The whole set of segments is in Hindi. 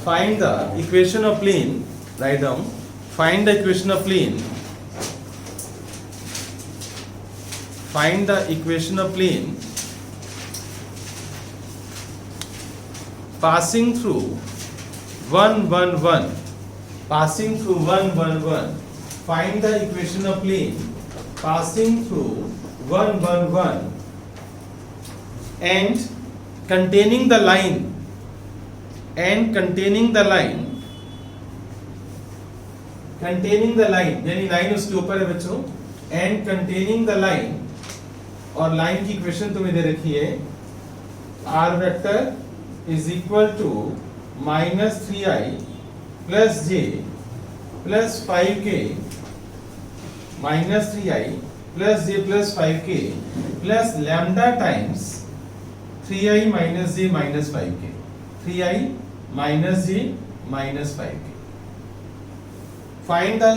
find the equation of plane. Write down. Find the equation of plane. Find the equation of plane passing through 1 1 1. Passing through 1 1 1. Find the equation of plane passing through 1 1 1 and containing the line यानी लाइन उसके ऊपर है बच्चों, एंड कंटेनिंग द लाइन, और लाइन की इक्वेशन तुम्हें दे रखी है r vector is equal to -3i plus j plus 5k, -3i plus j plus 5k plus lambda times 3i minus j minus 5k, 3i minus j minus 5k. Find the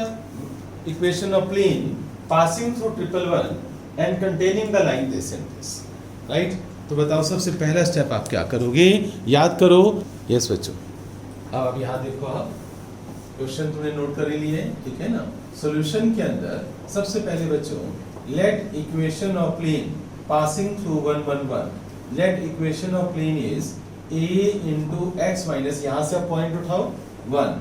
equation of plane passing through 1 1 1 and containing the line this and this. Right? तो बताओ सबसे पहला स्टेप आप क्या करोगे, याद करो. यस बच्चों, अब यहाँ देखो, आप क्वेश्चन तुमने नोट कर लिए, ठीक है ना. सॉल्यूशन के अंदर सबसे पहले बच्चों, let equation of plane passing through 1 1 1. Let equation of plane is a into x minus, यहाँ से आप पॉइंट उठाओ 1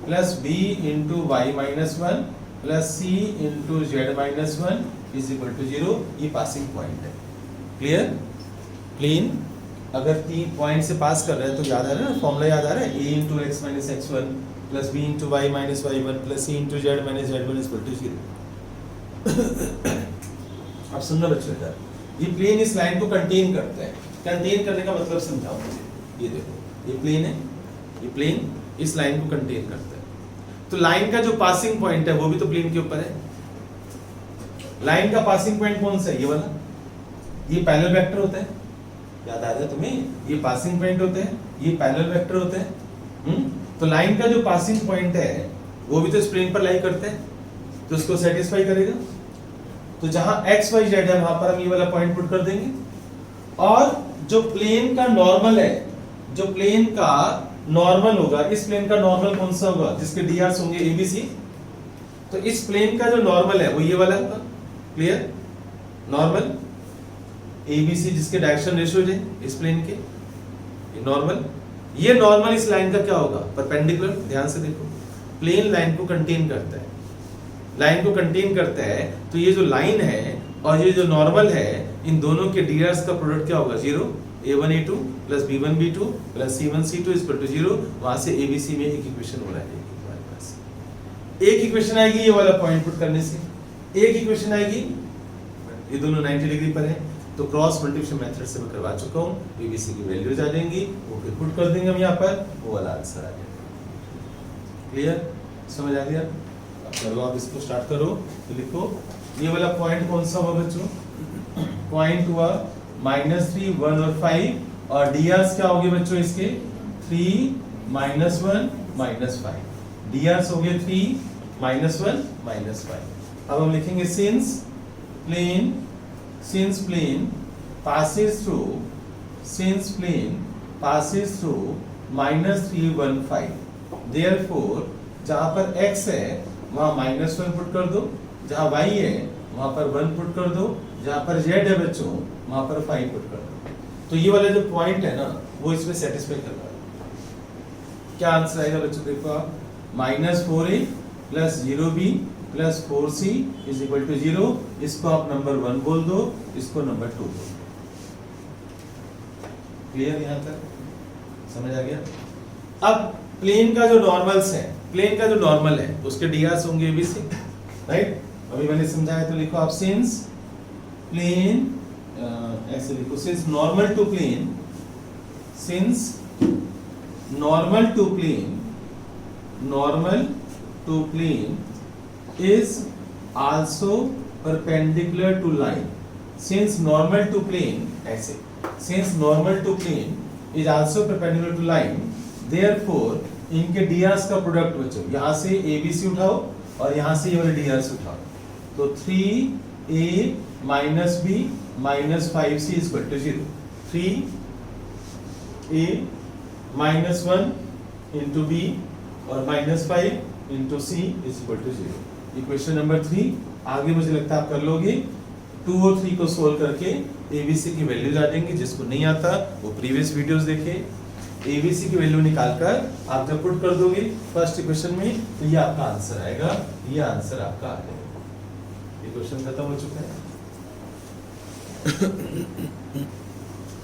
plus b into y minus 1 plus c into z minus 1 is equal to 0. ये पासिंग पॉइंट है. क्लियर? प्लेन अगर 3 पॉइंट से पास कर रहे हैं तो याद आ रहा है ना, फॉर्मूला याद आ रहा है, a into x minus x1 plus b into y minus y1 plus c into z minus z1 is equal to 0. अब सुनना बच्चों, ये प्लेन इस लाइन को कंटेन करता है. कंटेन करने का मतलब समझाओ मुझे. ये देखो, ये प्लेन है, ये प्लेन इस लाइन को कंटेन करता है. तो लाइन का जो पासिंग पॉइंट है वो भी तो प्लेन के ऊपर है. लाइन का पासिंग पॉइंट कौन सा है? ये वाला. ये पैरेलल वेक्टर होता है, याद आ रहा है तुम्हें? ये पासिंग पॉइंट होते हैं, ये पैरेलल वेक्टर होते हैं. तो लाइन का जो पासिंग पॉइंट है वो भी तो इस प्लेन पर लाई करते हैं, तो उसको सेटिस्फाई करेगा. तो जहां x y z है वहां पर हम ये वाला पॉइंट पुट कर देंगे. और जो प्लेन का नॉर्मल है, जो प्लेन का नॉर्मल होगा, इस प्लेन का नॉर्मल कौन सा होगा? जिसके डीआर्स होंगे ABC. तो इस प्लेन का जो नॉर्मल है वो ये वाला होगा. क्लियर? नॉर्मल ABC जिसके डायरेक्शन रेशियो है इस प्लेन के, ये नॉर्मल. ये नॉर्मल इस लाइन का क्या होगा? परपेंडिकुलर. ध्यान से देखो, प्लेन लाइन को कंटेन करता है, लाइन को कंटेन करता है. तो ये जो लाइन है और ये जो नॉर्मल है, इन दोनों के डीआर्स का प्रोडक्ट क्या होगा? 0. a1 a2 plus b1 b2 plus c1 c2 is equal to 0. वहां से abc में एक इक्वेशन हो रहा है. तुम्हारे पास एक इक्वेशन आएगी ये वाला पॉइंट पुट करने से, एक इक्वेशन आएगी, ये दोनों 90 डिग्री पर है. तो क्रॉस मल्टीप्लिकेशन मेथड से मैं करवा चुका हूं. abc की वैल्यूज आ जाएंगी, वो फिर पुट कर देंगे हम यहाँ पर, वो वाला आंसर आ जाएगा. क्लियर? समझ आ गया? चलो आप इसको स्टार्ट करो. तो लिखो, ये वाला पॉइंट कौन सा हुआ बच्चों? पॉइंट हुआ -3 1 और 5, और डीआर्स क्या हो गए बच्चों इसके? 3 -1 -5. डीआर्स हो गए 3 -1 -5. अब हम लिखेंगे since plane passes through -3 1 5. therefore जहां पर x है वहां -1 पुट कर दो, जहां y है वहां पर 1 पुट कर दो, जहां पर z है बच्चों वहां पर 5 पुट कर दो. तो ये वाला जो पॉइंट है ना वो इसमें सेटिस्फाई कर रहा है. क्या आंसर आएगा बच्चों? देखो आप, -4a plus 0b plus 4c is equal to 0. इसको आप नंबर 1 बोल दो, इसको नंबर 2 बोल दो. क्लियर? यहां तक समझ आ गया? अब प्लेन का जो नॉर्मल्स है, प्लेन का जो नॉर्मल है उसके डीआर्स होंगे ABC. राइट? अभी मैंने समझाया, तो लिखो आप सिंस प्लेन, ऐसे लिखो, since normal to plane is also perpendicular to line. Since normal to plane, ऐसे, since normal to plane is also perpendicular to line, therefore इनके डीआर्स का प्रोडक्ट बच्चों, यहाँ से ABC उठाओ और यहाँ से ये वाले डीआर्स उठाओ. तो 3a minus b minus 5c is equal to 0. 3a -1 into b और -5 into c is equal to 0। Equation number 3 आगे मुझे लगता है आप कर लोगे। 2 और 3 को सोल्व करके एबीसी की वैल्यूज आ जाएंगी। जिसको नहीं आता वो प्रीवियस वीडियोस देखे। एबीसी की वैल्यू निकालकर आप जब पुट कर दोगे फर्स्ट इक्वेशन में तो ये आपका आंसर आएगा। ये आंसर आपका आ जाएगा। इक्वेशन खत्म हो चुका है।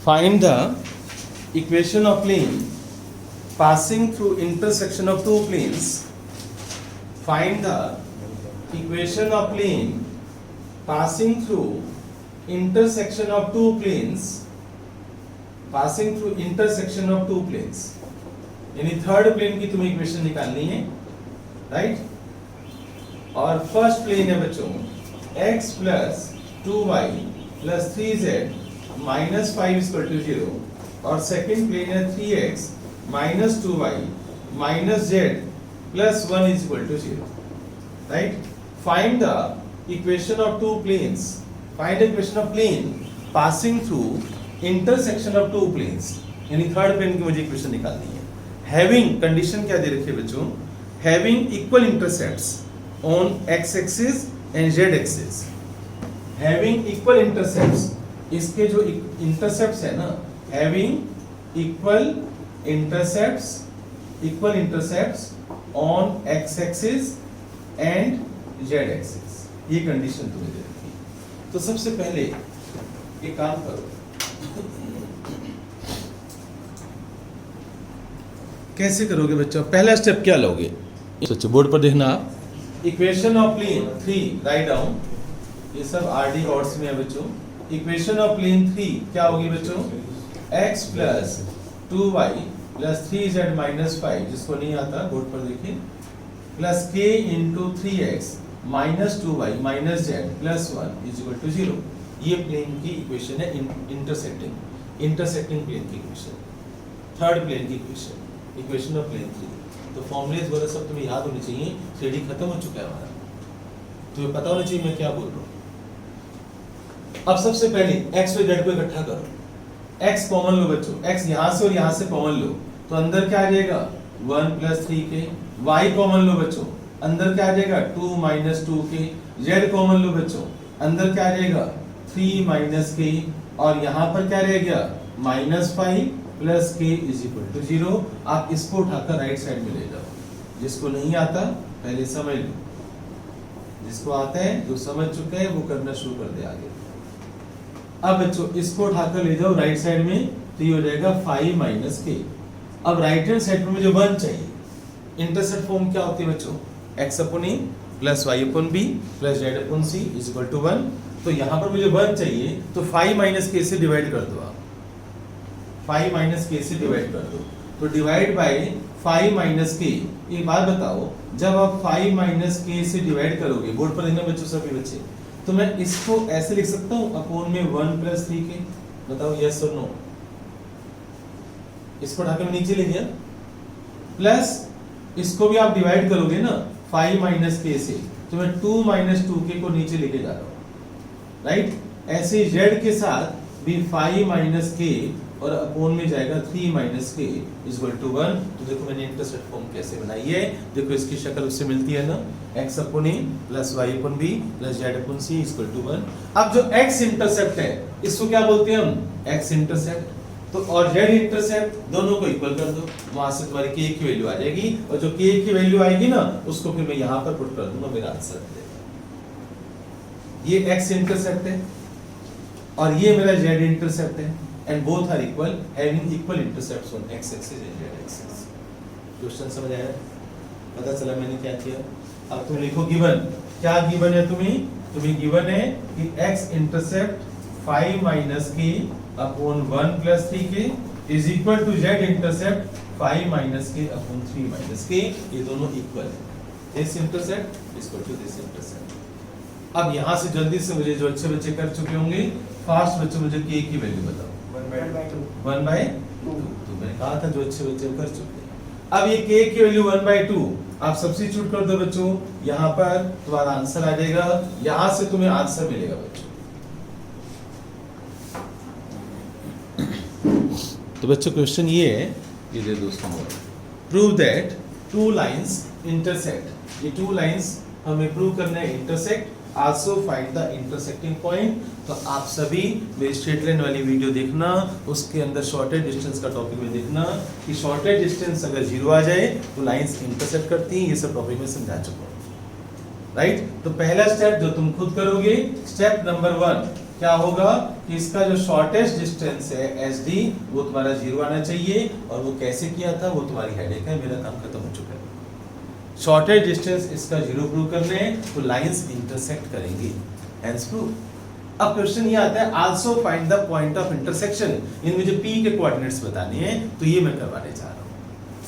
Find the equation of plane passing through intersection of two planes. Find the equation of plane passing through intersection of two planes. Passing through intersection of two planes. यानी थर्ड प्लेन की तुम्हें इक्वेशन निकालनी है, राइट? और फर्स्ट प्लेन है बच्चों x plus 2y plus 3z minus 5 equal to 0 और सेकेंड प्लेन है 3x minus 2y minus z plus 1 is equal to 0, right? Find the equation of two planes. Find the equation of plane passing through intersection of two planes. यानी थर्ड प्लेन की मुझे इक्वेशन निकालनी है। हैविंग कंडीशन क्या दे रखी है बच्चों? Having equal intercepts on x axis and z axis. Having equal intercepts, इसके जो इंटरसेप्ट्स है ना, having equal intercepts on x axis and z axis। ये कंडीशन तुम्हें दे रखी है। तो सबसे पहले एक काम करो, कैसे करोगे बच्चों? पहला स्टेप क्या लोगे? सोचो, बोर्ड पर देखना आप। Equation of plane 3 write down. ये सब आरडी ऑर्ड्स में है बच्चों। इक्वेशन ऑफ प्लेन 3 क्या होगी बच्चों? x plus 2y plus 3z minus 5, जिसको नहीं आता बोर्ड पर देखिए, plus k into 3x minus 2y minus z plus 1 is equal to 0। ये प्लेन की इक्वेशन है, इंटरसेक्टिंग प्लेन की इक्वेशन, थर्ड प्लेन की इक्वेशन, इक्वेशन ऑफ प्लेन 3। तो फॉर्मूलेज वगैरह सब तुम्हें याद होनी चाहिए। 3D खत्म हो चुका है हमारा, तुम्हें पता होना चाहिए मैं क्या बोल रहा हूँ। अब सबसे पहले x और z को इकट्ठा करो। x कॉमन लो बच्चों, x यहाँ से और यहाँ से कॉमन लो तो अंदर क्या आ जाएगा 1 प्लस 3k। y कॉमन लो बच्चों, अंदर क्या आ जाएगा 2 माइनस 2k। z कॉमन लो बच्चों, अंदर क्या आ जाएगा 3 माइनस k और यहाँ पर क्या रह गया minus 5 plus k is equal to 0। आप इसको उठाकर राइट साइड में ले जाओ। जिसको नहीं आता पहले समझ लो, जिसको आता है जो समझ चुका है वो करना शुरू कर दे आगे। अब बच्चों इसको उठाकर ले जाओ राइट साइड में तो ये हो जाएगा 5 माइनस k। अब राइट हैंड साइड में मुझे 1 चाहिए। इंटरसेप्ट फॉर्म क्या होती है बच्चों? x upon a plus y upon b plus z upon c is equal to 1। तो यहाँ पर मुझे 1 चाहिए तो 5 माइनस k से डिवाइड कर दो। आप 5 माइनस k से डिवाइड कर दो तो डिवाइड बाय 5 माइनस k। एक बात बताओ, जब आप 5 माइनस k से डिवाइड करोगे, बोर्ड पर देखना बच्चों सभी बच्चे, तो मैं इसको ऐसे लिख सकता हूँ अपॉन में 1 प्लस 3k। बताओ यस और नो? इसको ढाकर नीचे ले गया, प्लस इसको भी आप डिवाइड करोगे ना 5 माइनस k से, तो मैं 2 माइनस 2k को नीचे लेके जा रहा हूँ, राइट? ऐसे z के साथ भी 5 माइनस k और अपॉन में जाएगा 3 minus k is equal to 1। तो देखो मैंने इंटरसेप्ट फॉर्म कैसे बनाई है। देखो इसकी शक्ल उससे मिलती है ना, x upon a plus y upon b plus z upon c is equal to 1। अब जो x इंटरसेप्ट है इसको क्या बोलते हैं हम? x intercept. तो और z इंटरसेप्ट दोनों को इक्वल कर दो, वहां से तुम्हारी k की वैल्यू आ जाएगी और जो k की वैल्यू आएगी ना उसको फिर मैं यहाँ पर पुट कर दूंगा, मेरा आंसर आ जाएगा। ये x इंटरसेप्ट है और ये मेरा z इंटरसेप्ट है and both are equal, having equal intercepts on x axis and z axis। Question समझ आया? पता चला मैंने क्या किया? अब तुम लिखो गिवन। क्या गिवन है तुम्हें? तुम्हें गिवन है कि x intercept 5 minus k upon 1 plus 3k is equal to z intercept 5 minus k upon 3 minus k। ये दोनों इक्वल है। This intercept is equal to this intercept. अब यहाँ से जल्दी से मुझे जो अच्छे बच्चे कर चुके होंगे, फास्ट बच्चे मुझे k की वैल्यू बताओ। 1 बाय 2। तो मैंने कहा था जो अच्छे बच्चे कर चुके हैं। अब ये k की वैल्यू 1/2 आप सब्स्टिट्यूट कर दो बच्चों, यहाँ पर तुम्हारा आंसर आ जाएगा। यहाँ से तुम्हें आंसर मिलेगा बच्चों। तो बच्चों क्वेश्चन ये है ये दे दोस्तों prove that two lines intersect, ये टू लाइंस हमें प्रूव करना है intersect, also find the intersecting point. तो आप सभी मेरी स्ट्रेट लाइन वाली वीडियो देखना, उसके अंदर शॉर्टेज डिस्टेंस का टॉपिक में देखना कि शॉर्टेज डिस्टेंस अगर 0 आ जाए तो लाइंस इंटरसेक्ट करती हैं, ये सब टॉपिक में समझा चुका हूँ, राइट। तो पहला स्टेप जो तुम खुद करोगे, स्टेप नंबर 1 क्या होगा कि इसका जो शॉर्टेस्ट डिस्टेंस है SD वो तुम्हारा 0 आना चाहिए, और वो कैसे किया था वो तुम्हारी हेडेक है, मेरा काम खत्म हो चुका है। शॉर्टेज डिस्टेंस इसका 0 प्रूव करने हैं तो लाइंस इंटरसेक्ट करेंगी, हेंस प्रूव। अब क्वेश्चन ये आता है also find the point of intersection, इन मुझे P के कोऑर्डिनेट्स बताने हैं, तो ये मैं करवाने चाह रहा हूँ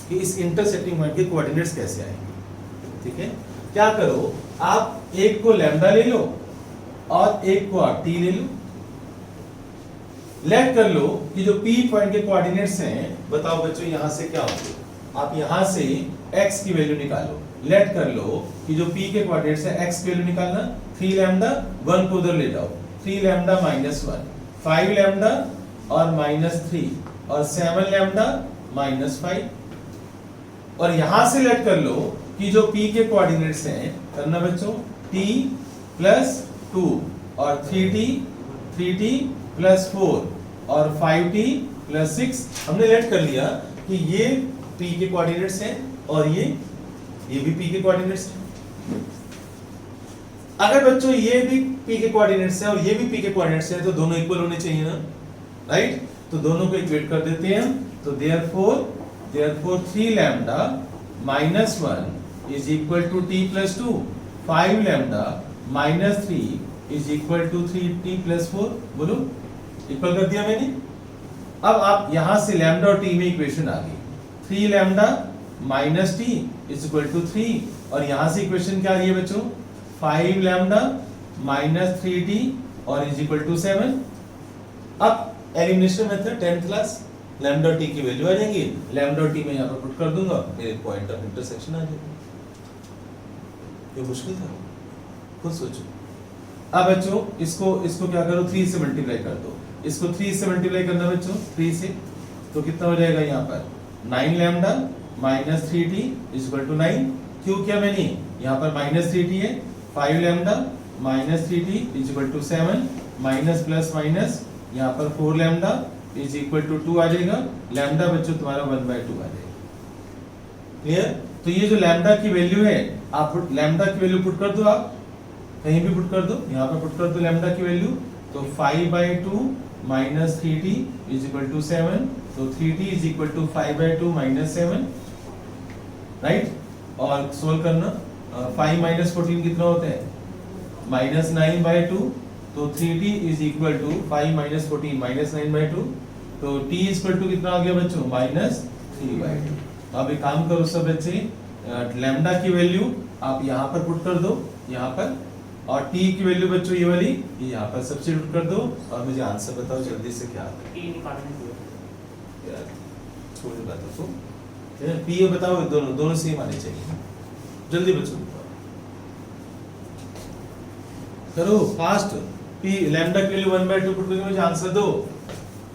कि इस इंटरसेक्टिंग पॉइंट के कोऑर्डिनेट्स कैसे आएंगे। ठीक है, क्या करो, आप एक को लैम्डा ले लो और एक को आप T ले लो, लेट कर लो कि जो P पॉइंट के कोऑर्डिनेट्स हैं, बताओ बच्चों यहां से क्या होंगे, आप यहां से x की वैल्यू निकालो, लेट कर लो कि जो P के कोऑर्डिनेट्स है x की वैल्यू निकालना, 3 लैम्डा 1 को उधर ले जाओ, 3 लैम्डा -1, 5 लैम्डा और -3 और 7 लैम्डा -5, और यहां से लेट कर लो कि जो P के कोऑर्डिनेट्स हैं, करना बच्चों T + 2 और 3T + 4 और 5T + 6, हमने लेट कर लिया कि ये P के कोऑर्डिनेट्स हैं और ये भी P के कोऑर्डिनेट्स हैं। अगर बच्चों ये भी P के कोऑर्डिनेट्स हैं और ये भी P के कोऑर्डिनेट्स हैं तो दोनों इक्वल होने चाहिए ना, राइट। तो दोनों को इक्वेट कर देते हैं हम, तो therefore 3 lambda -1 is equal to T + 2, 5 lambda -3 is equal to 3T + 4, बोलो इक्वल कर दिया मैंने। अब आप यहां से लैम्डा और T में इक्वेशन आ गई, 3 लैम्डा -T = 3, और यहां से इक्वेशन क्या आ रही है बच्चों, 5 लैम्डा -3T और = 7। अब elimination method 10th class, lambda और T की वैल्यू आ जाएंगी, लैम्डा और T में यहां पर पुट कर दूंगा, मेरे पॉइंट ऑफ इंटरसेक्शन आ जाएगा। ये मुश्किल था, खुद सोचो। अब बच्चों इसको क्या करो, 3 से मल्टीप्लाई कर दो, इसको 3 से मल्टीप्लाई करना बच्चों, 3 से, तो कितना हो जाएगा यहाँ पर 9 लैम्डा -3T = 9, क्यों किया मैंने, यहाँ पर -3T है, 5 lambda -3T = 7, minus plus minus, यहाँ पर 4 लैम्डा = 2 आ जाएगा, लैम्डा बच्चों तुम्हारा 1/2 आ जाएगा। क्लियर। तो ये जो लैम्डा की वैल्यू है, आप लैम्डा की वैल्यू पुट कर दो, आप कहीं भी पुट कर दो, यहाँ पर पुट कर दो लैम्डा की वैल्यू, तो 5/2 -3T = 7, तो 3T = 5/2 - 7, राइट। और सोल्व करना, 5 - 14 कितना होता है, -9/2, तो 3T = 5 - 14 -9/2, तो T = कितना आ गया बच्चों, -3/2। अब एक काम करो सब बच्चे, लैम्डा की वैल्यू आप यहाँ पर पुट कर दो, यहाँ पर, और T की वैल्यू बच्चों ये वाली यहाँ पर सब्स्टिट्यूट कर दो, और मुझे आंसर बताओ जल्दी से क्या आता है। यार छोड़ बातों को, P बताओ, दोनों सेम आने चाहिए, जल्दी बच्चों करो फास्ट। P लैम्डा की वैल्यू 1/2 पुट करके मुझे आंसर दो।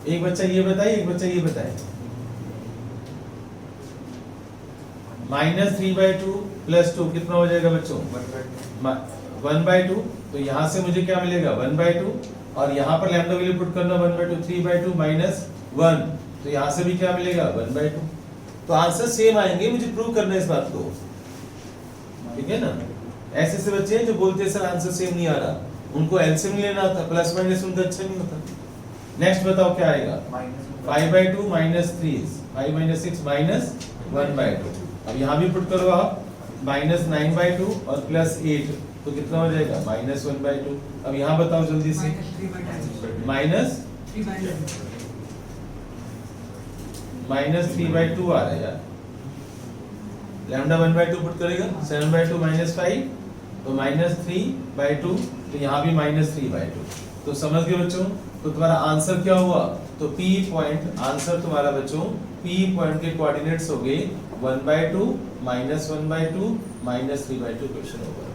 एक बच्चा ये बताए, एक बच्चा ये बताए, -3/2 + 2 कितना हो जाएगा बच्चों, 1/2, तो यहाँ से मुझे क्या मिलेगा 1/2, और यहाँ पर लैम्डा वैल्यू पुट करना 1/2, 3/2 - 1, तो यहाँ से भी क्या मिलेगा 1/2, तो आंसर सेम आएंगे, मुझे प्रूव करना है इस बात को, ठीक है ना। ऐसे से बच्चे हैं जो बोलते हैं सर आंसर सेम नहीं आ रहा, उनको एलसीएम लेना था, प्लस माइनस उनका अच्छा नहीं होता। नेक्स्ट बताओ क्या आएगा, 5/2 - 3, 5 - 6 -1/2, अब यहाँ भी पुट करो आप, -9/2 और +8, तो कितना हो जाएगा -1/2। अब यहाँ बताओ जल्दी से, -3/2 आ रहा है यार, लैम्डा 1/2 पुट करेगा, 7/2 - 5, तो -3/2, तो यहाँ भी -3/2, तो समझ गए बच्चों। तो तुम्हारा आंसर क्या हुआ, तो P पॉइंट, आंसर तुम्हारा बच्चों P पॉइंट के कोऑर्डिनेट्स हो गए 1/2 -1/2 -3/2, क्वेश्चन ओवर,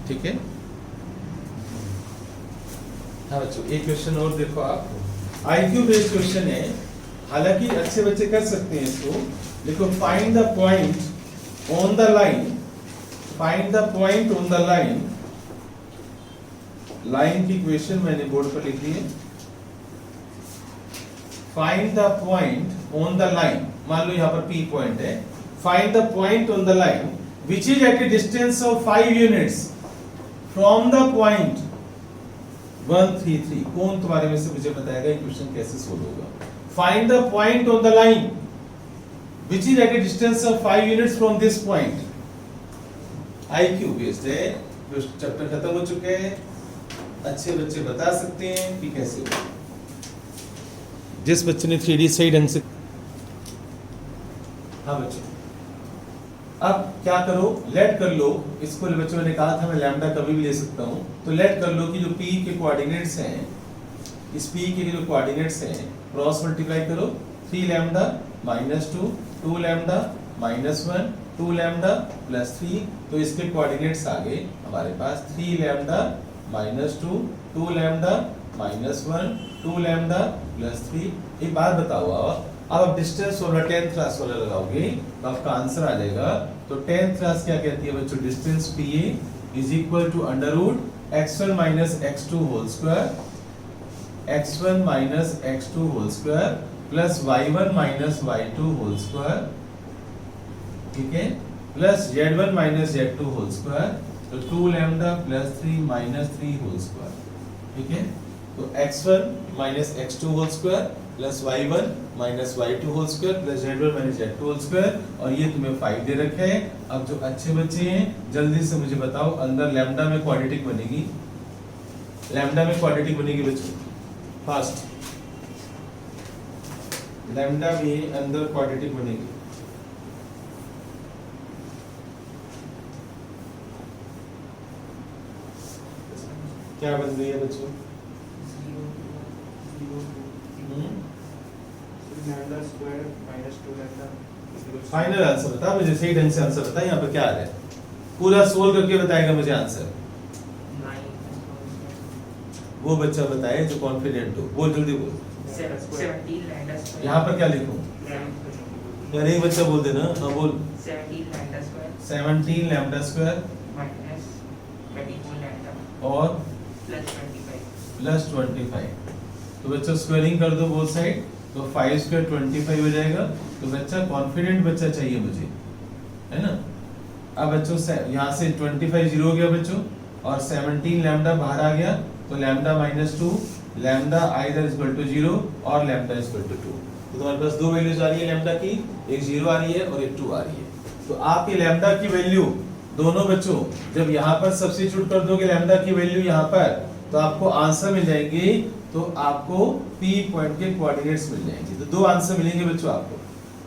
ठीक है। हाँ बच्चों एक क्वेश्चन और देखो आप, IQ बेस्ड क्वेश्चन है, हालांकि अच्छे बच्चे कर सकते हैं इसको। देखो find the point on the line, find the point on the line, line की इक्वेशन मैंने बोर्ड पर लिख दी है। Find the point on the line, मान लो यहाँ पर P पॉइंट है। Find the point on the line which is at a distance of 5 units from the point 133। कौन तुम्हारे में से मुझे बताएगा ये क्वेश्चन कैसे सोल्व होगा? Find the point on the line which is at a distance of 5 units from this point. IQ based है, चैप्टर खत्म हो चुके हैं। अच्छे बच्चे बता सकते हैं कि कैसे होगा। जिस बच्चे ने 3D सही ढंग से, हाँ बच्चों, अब क्या करो, लेट कर लो इसको। बच्चों मैंने कहा था मैं लैम्डा कभी भी ले सकता हूँ, तो लेट कर लो कि जो P के कोऑर्डिनेट्स हैं, इस P के जो कोऑर्डिनेट्स हैं क्रॉस मल्टीप्लाई करो। 3 lambda minus 2, 2 lambda minus 1, 2 lambda plus 3। तो इसके कोऑर्डिनेट्स आ गए हमारे पास 3 lambda minus 2, 2 lambda minus 1, 2 lambda plus 3। एक बात बताओ, अब डिस्टेंस वाला 10th क्लास वाला लगाओगे तो आपका आंसर आ जाएगा। तो 10th क्लास क्या कहती है बच्चों? Distance PA is equal to under root x1 minus x2 whole square, x1 minus x2 whole square plus y1 minus y2 whole square, ठीक है, plus z1 minus z2 whole square. तो 2 lambda plus 3 minus 3 whole square, ठीक है। तो x1 minus x2 whole square plus y1 minus y2 whole square plus z1 minus z2 whole square, और ये तुम्हें 5 दे रखे हैं। अब जो अच्छे बच्चे हैं जल्दी से मुझे बताओ, अंदर लैम्डा में क्वाड्रेटिक बनेगी, लैम्डा में क्वाड्रेटिक बनेगी बच्चों, फास्ट लैम्डा में अंदर क्वाड्रेटिक बनेगी। क्या बन रही है बच्चों? फाइनल आंसर बता मुझे, सही ढंग से आंसर बता। यहाँ पर क्या आ रहा है? पूरा सोल्व करके बताएगा मुझे आंसर। वो बच्चा बताए जो कॉन्फिडेंट हो, बोल जल्दी बोल। 17 यहाँ पर क्या लिखूं? यार एक बच्चा बोल देना। हाँ बोल। 17 लैम्डा स्क्वायर और प्लस 25। तो बच्चा स्क्वायरिंग कर दो बोथ साइड, तो 5 स्क्वायर 25 हो जाएगा। तो बच्चा कॉन्फिडेंट बच्चा चाहिए मुझे, है ना। अब बच्चों यहाँ से 25 जीरो हो गया बच्चों, और 17 लैम्डा बाहर आ गया। तो lambda minus 2, lambda either is equal to 0 और लैम्डा इज इक्वल टू 2। तो तुम्हारे पास दो वैल्यूज आ रही है लैम्डा की, एक 0 आ रही है और एक 2 आ रही है। तो आपकी लैम्डा की वैल्यू दोनों बच्चों जब यहाँ पर सब्स्टिट्यूट कर दोगे लैम्डा की वैल्यू यहाँ पर, तो आपको आंसर मिल जाएंगे। तो आपको P पॉइंट के कोऑर्डिनेट्स मिल जाएंगे। तो दो आंसर मिलेंगे बच्चों आपको।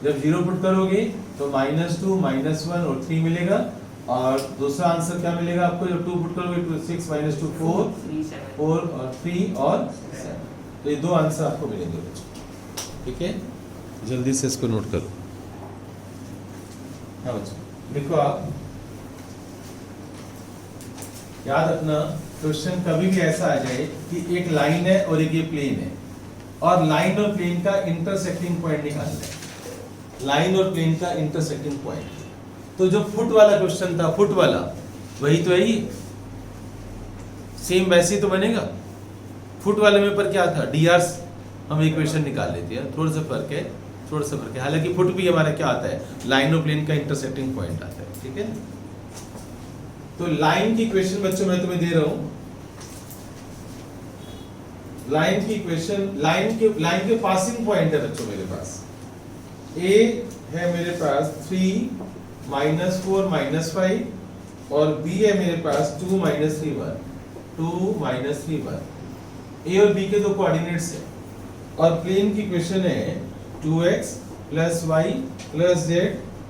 जब 0 पुट करोगे तो -2, -1 और 3 मिलेगा, और दूसरा आंसर क्या मिलेगा आपको जब 2 पुट करोगे? 6 - 2 4, 4 और 3 और 7। तो ये दो आंसर आपको मिलेंगे बच्चों, ठीक है। जल्दी से इसको नोट करो। हाँ बच्चों देखो, आप याद रखना क्वेश्चन कभी भी ऐसा आ जाए कि एक लाइन है और एक ये प्लेन है, और लाइन और प्लेन का इंटरसेक्टिंग पॉइंट निकालना है। लाइन और प्लेन का इंटरसेक्टिंग पॉइंट। तो जो फुट वाला क्वेश्चन था, फुट वाला वही तो है ही, सेम वैसे ही तो बनेगा। फुट वाले में पर क्या था? dr हम इक्वेशन निकाल लेते हैं, थोड़ा सा फर्क है, थोड़ा सा फर्क है। हालांकि फुट भी हमारा क्या आता है? लाइन और प्लेन का इंटरसेक्टिंग पॉइंट आता है, ठीक है। तो लाइन की इक्वेशन बच्चों मैं तुम्हें दे रहा हूं। लाइन की इक्वेशन, लाइन के पासिंग पॉइंट है बच्चों मेरे पास। ए है मेरे पास 3 -4 -5, और बी है मेरे पास 2 - 3 1, 2 - 3 1। ए और बी के दो कोऑर्डिनेट्स हैं, और प्लेन की इक्वेशन है 2x + y + z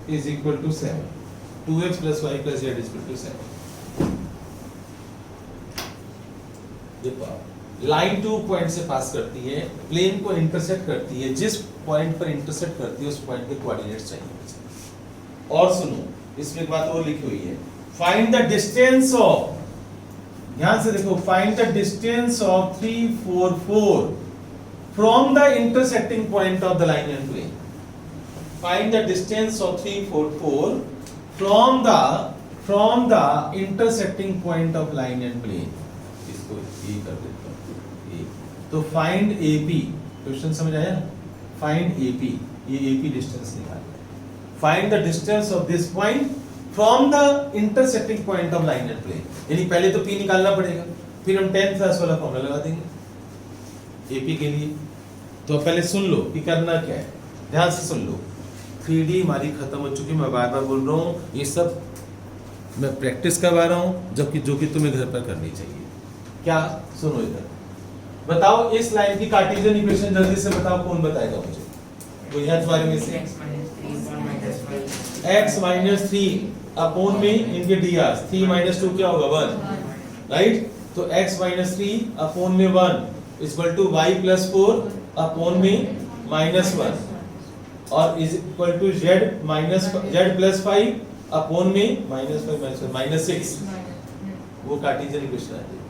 = 7। 2x + y + z = 7। देखो लाइन 2 पॉइंट से पास करती है, प्लेन को इंटरसेक्ट करती है। जिस पॉइंट पर इंटरसेक्ट करती है उस पॉइंट के कोऑर्डिनेट्स चाहिए। और सुनो, इसमें एक बात और लिखी हुई है, फाइंड द डिस्टेंस ऑफ, ध्यान से देखो, find the distance of 3 4 4 from the intersecting point of the line and plane, find the distance of 3, 4, 4 from the intersecting point of line and plane. इसको ये कर देता हूं, तो फाइंड एपी, क्वेश्चन समझ आया ना? फाइंड एपी, ये एपी डिस्टेंस निकाल, find the distance of this point from the intersecting point of line and plane. यानी पहले तो पी निकालना पड़ेगा, फिर हम 10th क्लास वाला फॉर्मूला लगा देंगे एपी के लिए। तो पहले सुन लो कि करना क्या है, ध्यान से सुन लो। 3D हमारी खत्म हो चुकी, मैं बार बार बोल रहा हूँ, ये सब मैं प्रैक्टिस करवा रहा हूँ, जबकि जो कि तुम्हें घर पर करनी चाहिए। क्या? सुनो इधर, बताओ इस लाइन की कार्टेशियन इक्वेशन जल्दी से बताओ, कौन बताएगा मुझे? कोई है तुम्हारे में से? x माइनस 3 अपॉन में इनके dr, 3 माइनस 2 क्या होगा? 1, राइट? तो x माइनस 3 अपॉन में 1 equal to y plus 4 upon में माइनस 1 और is equal to z minus z plus 5 upon में माइनस 6। वो कार्टेशियन इक्वेशन आती है।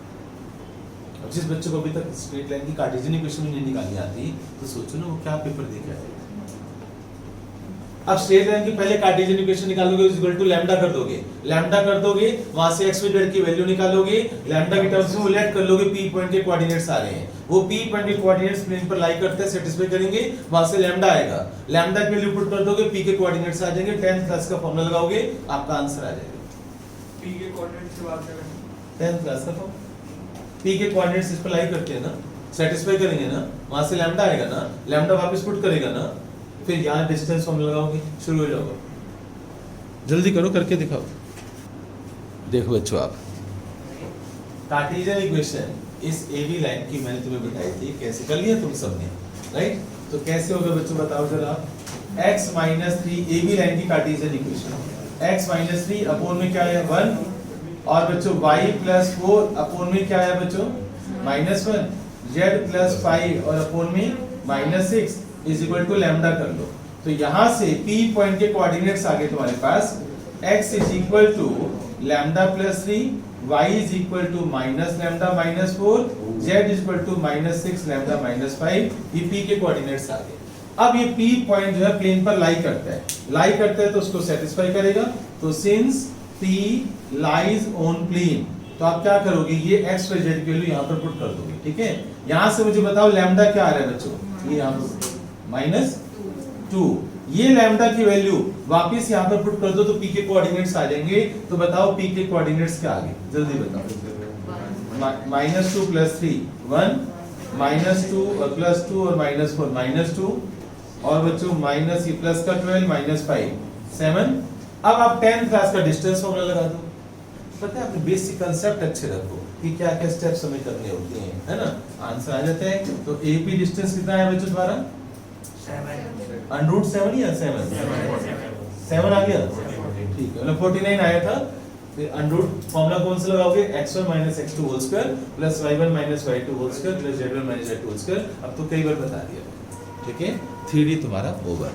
अब जिस बच्चे को अभी तक स्ट्रेट लाइन की कार्टेशियन इक्वेशन नहीं निकालनी आती, तो सोचो ना वो क्या पेपर दे के आएगा। अब स्ट्रेट लाइन की पहले कार्टेशियन इक्वेशन निकालोगे, इज इक्वल टू लैम्डा कर दोगे, लैम्डा कर दोगे, वहां से x y z की वैल्यू निकालोगे, लैम्डा के टर्म्स में वो लेट कर लोगे, p पॉइंट के कोऑर्डिनेट्स आ रहे हैं, वो p पॉइंट के कोऑर्डिनेट्स प्लेन पर लाई करते हैं, सेटिस्फाई करेंगे, वहां से लैम्डा आएगा, लैम्डा की वैल्यू पुट कर दोगे, p के कोऑर्डिनेट्स आ जाएंगे, 10th क्लास का फॉर्मूला लगाओगे, आपका आंसर आ जाएगा। p के कोऑर्डिनेट्स से बात करें 10th क्लास का फॉर्मूला, p के कोऑर्डिनेट्स इस पर लाई करते हैं ना, सेटिस्फाई करेंगे ना, वहां से लैम्डा आएगा ना, लैम्डा वापस पुट करेगा ना, फिर यहाँ डिस्टेंस फॉर्मूला लगाओगे, शुरू हो जाओगे। जल्दी करो, करके दिखाओ। देखो बच्चों, आप कार्टेशियन इक्वेशन इस AB लाइन की मैंने तुम्हें बताई थी, कैसे कर लिया तुम सबने, राइट? तो कैसे होगा बच्चों बताओ जरा। x माइनस 3 AB लाइन की Cartesian equation, x minus 3 upon में क्या है 1, और बच्चों y प्लस 4 अपॉन में क्या है बच्चों माइनस 1, z प्लस 5 और अपॉन में minus 6 is equal to lambda कर लो। तो यहाँ से P पॉइंट के कोऑर्डिनेट्स आ गए तुम्हारे पास, x is equal to lambda plus 3, y is equal to minus lambda minus 4, z is equal to minus 6 lambda minus 5, ये P के कोऑर्डिनेट्स आ गए। अब ये P पॉइंट जो है प्लेन पर लाई करता है, तो उसको सेटिस्फाई करेगा। तो since P lies on plane, तो आप क्या करोगे, ये x और z की वैल्यू यहाँ पर पुट कर दोगे, ठीक है? यहाँ से मुझे बताओ लैम्डा क्या आ रहा है बच्चों, ये यहाँ पर -2, ये लैम्डा की वैल्यू वापस यहाँ पर पुट कर दो, तो p के कोऑर्डिनेट्स आ जाएंगे। तो बताओ p के कोऑर्डिनेट्स क्या आ गए, जल्दी बताओ। -2 प्लस 3 1, -2 और प्लस 2 और -4 -2, और बच्चों माइनस ये प्लस का 12 -5 7। अब आप 10th क्लास का डिस्टेंस फॉर्मूला लगा दो। पता है, अपने बेसिक कंसेप्ट अच्छे रखो कि क्या क्या स्टेप्स हमें करने होते हैं, है ना? आंसर आ जाता है। तो AP डिस्टेंस कितना है बच्चों तुम्हारा? 7 या 7 आ गया, ठीक है, मतलब 49 आया था। फिर अंडरूट फॉर्मूला कौन सा लगाओगे, x1 minus x2 whole square plus y1 minus y2 whole square plus z1 minus z2 whole square. अब तो कई बार बता दिया, ठीक है? 3D तुम्हारा ओवर।